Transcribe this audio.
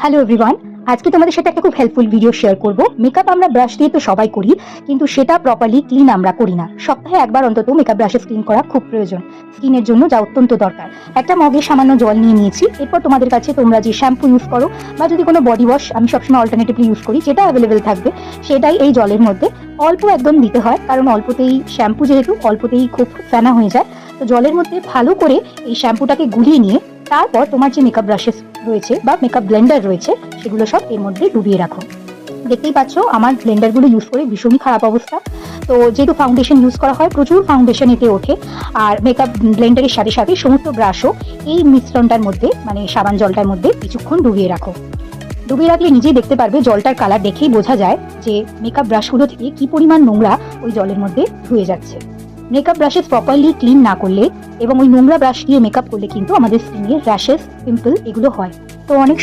Hello everyone, আজকে তোমাদের সাথে একটা খুব হেল্পফুল ভিডিও শেয়ার করব। মেকআপ আমরা ব্রাশ দিয়ে তো সবাই করি, কিন্তু সেটা প্রপারলি ক্লিন আমরা করি না। সপ্তাহে একবার অন্তত মেকআপ ব্রাশে ক্লিন করা খুব প্রয়োজন, স্কিনের জন্য যা অত্যন্ত দরকার। একটা মগে সামান্য জল নিয়ে নিয়েছি। এরপর তোমাদের কাছে তোমরা যে শ্যাম্পু ইউজ করো বা যদি কোনো বডি ওয়াশ, আমি সবসময় অল্টারনেটিভলি ইউজ করি, যেটা অ্যাভেলেবেল থাকবে সেটাই এই জলের মধ্যে অল্প একদম দিতে হয়, কারণ অল্পতেই শ্যাম্পু যেহেতু অল্পতেই খুব ফেনা হয়ে যায়। তো জলের মধ্যে ভালো করে এই শ্যাম্পুটাকে গুলিয়ে নিয়ে তারপর তোমার যে মেকআপ ব্রাশেস রয়েছে বা মেকআপ ব্লেন্ডার রয়েছে সেগুলো সব এর মধ্যে ডুবিয়ে রাখো। দেখতেই পাচ্ছ আমার ব্লেন্ডারগুলো ইউজ করে ভীষণই খারাপ অবস্থা। তো যেহেতু ফাউন্ডেশন ইউজ করা হয়, প্রচুর ফাউন্ডেশন এতে ওঠে। আর মেকআপ ব্লেন্ডারের সাথে সাথে সমস্ত ব্রাশও এই মিশ্রণটার মধ্যে, মানে সাবান জলটার মধ্যে কিছুক্ষণ ডুবিয়ে রাখো। ডুবিয়ে রাখলে নিজেই দেখতে পারবে, জলটার কালার দেখেই বোঝা যায় যে মেকআপ ব্রাশগুলো থেকে কি পরিমাণ নোংরা ওই জলের মধ্যে ধুয়ে যাচ্ছে। মেকআপ ব্রাশেস প্রপারলি ক্লিন না করলে এবং ওই নোংরা ব্রাশ দিয়ে মেকআপ করলে কিন্তু আমাদের স্কিনে র্যাশেস, পিম্পল এগুলো হয়। তো অনেক সময়